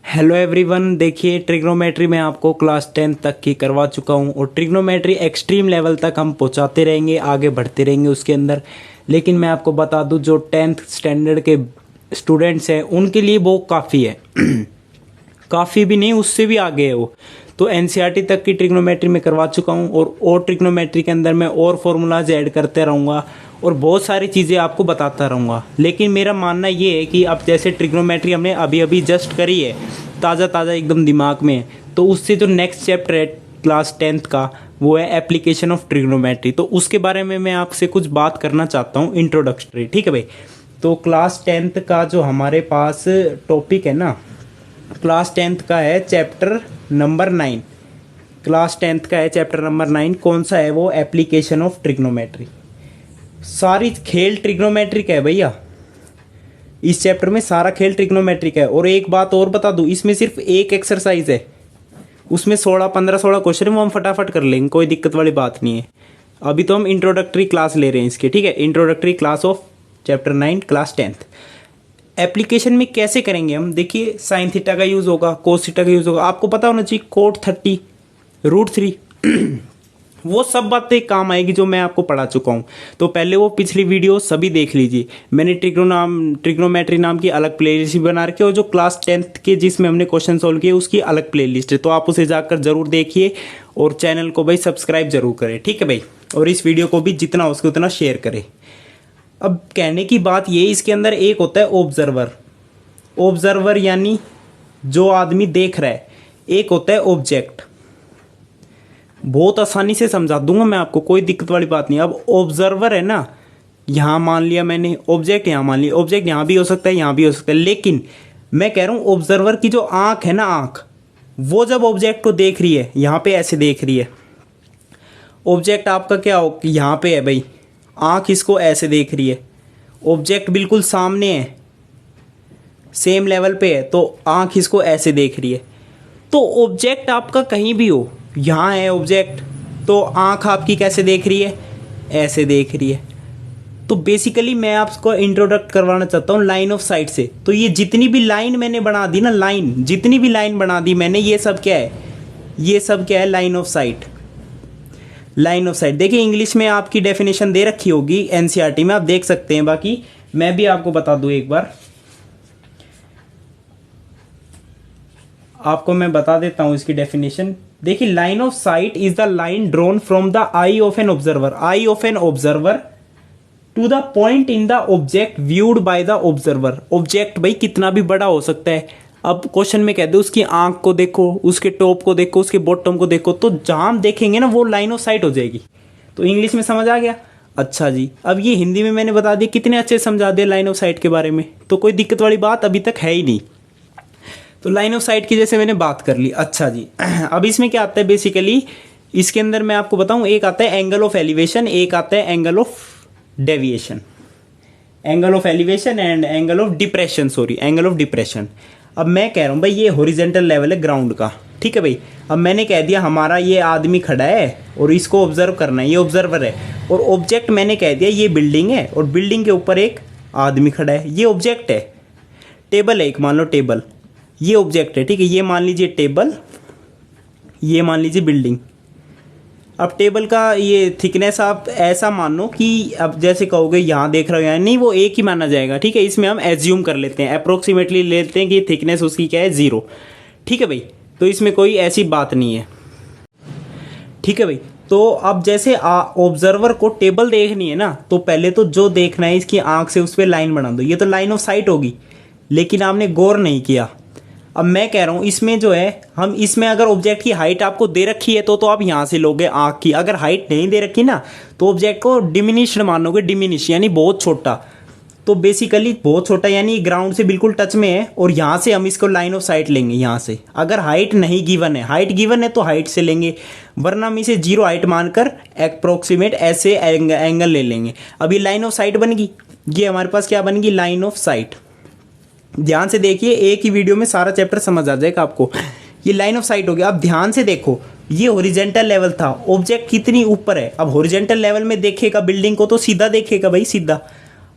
Hello everyone, देखिए trigonometry में आपको क्लास 10 तक की करवा चुका हूँ और ट्रिग्नोमेट्री एक्सट्रीम लेवल तक हम पहुँचाते रहेंगे, आगे बढ़ते रहेंगे उसके अंदर। लेकिन मैं आपको बता दूँ, जो 10th स्टैंडर्ड के स्टूडेंट्स हैं उनके लिए वो काफ़ी है काफ़ी भी नहीं, उससे भी आगे है वो। तो एनसीईआरटी तक की ट्रिग्नोमेट्री में करवा चुका हूँ और ट्रिग्नोमेट्री के अंदर मैं और फॉर्मूलाज ऐड करते रहूँगा और बहुत सारी चीज़ें आपको बताता रहूँगा। लेकिन मेरा मानना ये है कि अब जैसे ट्रिग्नोमेट्री हमने अभी अभी जस्ट करी है, ताज़ा ताज़ा एकदम दिमाग में है, तो उससे जो नेक्स्ट चैप्टर है क्लास 10th का वो है एप्लीकेशन ऑफ ट्रिग्नोमेट्री। तो उसके बारे में मैं आपसे कुछ बात करना चाहता हूँ, इंट्रोडक्टरी। ठीक है भाई। तो क्लास 10th का जो हमारे पास टॉपिक है ना, क्लास 10th का है चैप्टर नंबर 9। क्लास 10th का है चैप्टर नंबर 9। कौन सा है वो? Application of trigonometry. सारी खेल ट्रिग्नोमेट्री का है भैया, इस चैप्टर में सारा खेल ट्रिग्नोमेट्री का है। और एक बात और बता दूं, इसमें सिर्फ एक एक्सरसाइज है, उसमें 16-15-16 क्वेश्चन है, वो हम फटाफट कर लेंगे, कोई दिक्कत वाली बात नहीं है। अभी तो हम इंट्रोडक्टरी क्लास ले रहे हैं इसके, ठीक है। Introductory class of chapter 9 class 10th। Application में कैसे करेंगे हम? देखिए, साइन थीटा का यूज़ होगा, कोस थीटा का यूज़ होगा, आपको पता होना चाहिए, कोट 30 √3 वो सब बातें काम आएगी जो मैं आपको पढ़ा चुका हूँ। तो पहले वो पिछली वीडियो सभी देख लीजिए। मैंने ट्रिग्नोमेट्री नाम की अलग प्लेलिस्ट भी बना रखी है और जो क्लास 10th के जिसमें हमने क्वेश्चन सोल्व किए उसकी अलग प्लेलिस्ट है, तो आप उसे जाकर जरूर देखिए और चैनल को भाई सब्सक्राइब जरूर करें, ठीक है भाई। और इस वीडियो को भी जितना हो सके उतना शेयर करें। अब कहने की बात ये, इसके अंदर एक होता है ऑब्जर्वर यानी जो आदमी देख रहा है, एक होता है ऑब्जेक्ट। बहुत आसानी से समझा दूंगा मैं आपको, कोई दिक्कत वाली बात नहीं। अब ऑब्जर्वर है ना, यहाँ मान लिया मैंने ऑब्जेक्ट, यहाँ मान लिया ऑब्जेक्ट, यहाँ भी हो सकता है, यहाँ भी हो सकता है। लेकिन मैं कह रहा हूँ ऑब्जर्वर की जो आंख है ना, आंख वो जब ऑब्जेक्ट को देख रही है, यहाँ पे ऐसे देख रही है, ऑब्जेक्ट आपका क्या हो, यहाँ पे है भाई, आंख इसको ऐसे देख रही है, ऑब्जेक्ट बिल्कुल सामने है, सेम लेवल पे है, तो आंख इसको ऐसे देख रही है। तो ऑब्जेक्ट आपका कहीं भी हो, यहाँ है ऑब्जेक्ट, तो आंख आपकी कैसे देख रही है? ऐसे देख रही है। तो बेसिकली मैं आपको इंट्रोडक्ट करवाना चाहता हूँ लाइन ऑफ साइट से। तो ये जितनी भी लाइन मैंने बना दी ना, जितनी भी लाइन बना दी मैंने, ये सब क्या है? ये सब क्या है? Line of site. Line of site देखिए, इंग्लिश में आपकी डेफिनेशन दे रखी होगी एनसीईआरटी में, आप देख सकते हैं। बाकी मैं भी आपको बता दूं एक बार, आपको मैं बता देता हूं इसकी डेफिनेशन। देखिए, line of sight is the line drawn from the eye of an observer to the point in the object viewed by the observer. Object भाई कितना भी बड़ा हो सकता है। अब क्वेश्चन में कहते हैं उसकी आंख को देखो, उसके टॉप को देखो, उसके बॉटम को देखो, तो जहां हम देखेंगे ना वो लाइन ऑफ साइट हो जाएगी। तो इंग्लिश में समझ आ गया? अच्छा जी। अब ये हिंदी में मैंने बता दिया, कितने अच्छे समझा दिया लाइन ऑफ साइट के बारे में, तो कोई दिक्कत वाली बात अभी तक है ही नहीं। तो लाइन ऑफ साइट की जैसे मैंने बात कर ली। अच्छा जी, अब इसमें क्या आता है बेसिकली, इसके अंदर मैं आपको बताऊं, एक आता है एंगल ऑफ एलिवेशन, एक आता है angle of deviation. Angle of elevation and angle of depression, angle of depression. अब मैं कह रहा हूं भाई ये हॉरिजॉन्टल लेवल है ग्राउंड का, ठीक है भाई। अब मैंने कह दिया हमारा ये आदमी खड़ा है और इसको ऑब्जर्व करना है, ये ऑब्जर्वर है, और ऑब्जेक्ट मैंने कह दिया ये बिल्डिंग है और बिल्डिंग के ऊपर एक आदमी खड़ा है, ये ऑब्जेक्ट है। टेबल है एक, मान लो टेबल, ये ऑब्जेक्ट है, ठीक है। ये मान लीजिए टेबल, ये मान लीजिए बिल्डिंग। अब टेबल का ये थिकनेस आप ऐसा मान लो कि अब जैसे कहोगे यहाँ देख रहे हो, यहाँ नहीं, वो एक ही माना जाएगा, ठीक है। इसमें हम एज्यूम कर लेते हैं, अप्रोक्सीमेटली लेते हैं कि थिकनेस उसकी क्या है, 0, ठीक है भाई। तो इसमें कोई ऐसी बात नहीं है, ठीक है भाई। तो अब जैसे ऑब्जर्वर को टेबल देखनी है ना, तो पहले तो जो देखना है इसकी आंख से उस पर लाइन बना दो, ये तो लाइन ऑफ साइट होगी। लेकिन आपने गौर नहीं किया। अब मैं कह रहा हूं इसमें जो है, हम इसमें अगर ऑब्जेक्ट की हाइट आपको दे रखी है तो आप यहां से लोगे आंख की। अगर हाइट नहीं दे रखी ना, तो ऑब्जेक्ट को डिमिनिश्ड मानोगे, डिमिनिश यानी बहुत छोटा। तो बेसिकली बहुत छोटा यानी ग्राउंड से बिल्कुल टच में है, और यहां से हम इसको लाइन ऑफ साइट लेंगे यहां से। अगर हाइट नहीं गिवन है, हाइट गिवन है तो हाइट से लेंगे, वरना हम इसे 0 हाइट मानकर अप्रोक्सीमेट ऐसे एंगल ले लेंगे। अब ये लाइन ऑफ साइट बन गई, ये हमारे पास क्या बन गई? Line of site. ध्यान से देखिए, एक ही वीडियो में सारा चैप्टर समझ आ जाएगा आपको। ये लाइन ऑफ साइट हो गया। अब ध्यान से देखो, ये हॉरिजॉन्टल लेवल था, ऑब्जेक्ट कितनी ऊपर है। अब हॉरिजॉन्टल लेवल में देखेगा बिल्डिंग को तो सीधा देखेगा भाई, सीधा।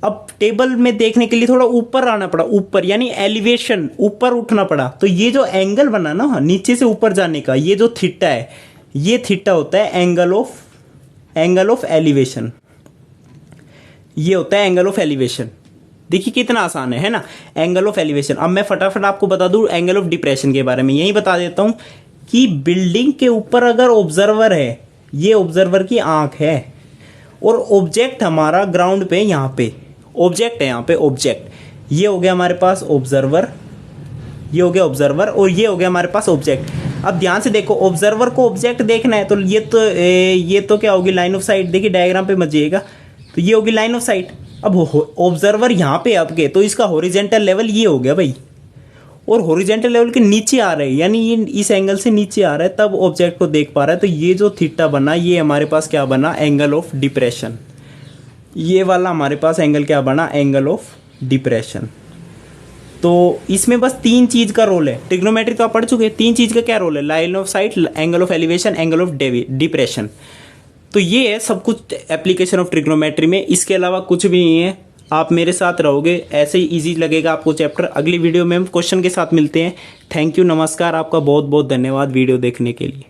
अब टेबल में देखने के लिए थोड़ा ऊपर आना पड़ा, ऊपर यानी एलिवेशन, ऊपर उठना पड़ा। तो ये जो एंगल बना ना नीचे से ऊपर जाने का, ये जो थीटा है, ये थीटा होता है एंगल ऑफ एलिवेशन। ये होता है एंगल ऑफ एलिवेशन। देखिए कितना आसान है ना, एंगल ऑफ एलिवेशन। अब मैं फटाफट आपको बता दूं एंगल ऑफ डिप्रेशन के बारे में। यही बता देता हूं कि बिल्डिंग के ऊपर अगर ऑब्जर्वर है, ये ऑब्जर्वर की आंख है, और ऑब्जेक्ट हमारा ग्राउंड पे, यहाँ पे ऑब्जेक्ट है, यहाँ पे ऑब्जेक्ट, ये हो गया हमारे पास ऑब्जर्वर, ये हो गया ऑब्जर्वर, और ये हो गया हमारे पास ऑब्जेक्ट। अब ध्यान से देखो, ऑब्जर्वर को ऑब्जेक्ट देखना है तो ये तो क्या होगी, लाइन ऑफ साइट। देखिए डायग्राम पे मत जाइएगा, तो ये होगी लाइन ऑफ साइट। अब ऑब्जर्वर यहाँ पे आपके, तो इसका हॉरिजेंटल लेवल ये हो गया भाई, और हॉरिजेंटल लेवल के नीचे आ रहे हैं, यानी ये इस एंगल से नीचे आ रहा है, तब ऑब्जेक्ट को देख पा रहा है। तो ये जो थीटा बना, ये हमारे पास क्या बना, एंगल ऑफ डिप्रेशन। ये वाला हमारे पास एंगल क्या बना, एंगल ऑफ डिप्रेशन। तो इसमें बस 3 चीज का रोल है। ट्रिग्नोमेट्री तो आप पढ़ चुके हैं, 3 चीज का क्या रोल है, line of site, angle of elevation, angle of depression. तो ये है सब कुछ एप्लीकेशन ऑफ ट्रिग्नोमेट्री में, इसके अलावा कुछ भी नहीं है। आप मेरे साथ रहोगे, ऐसे ही इजी लगेगा आपको चैप्टर। अगली वीडियो में हम क्वेश्चन के साथ मिलते हैं। थैंक यू, नमस्कार, आपका बहुत बहुत धन्यवाद वीडियो देखने के लिए।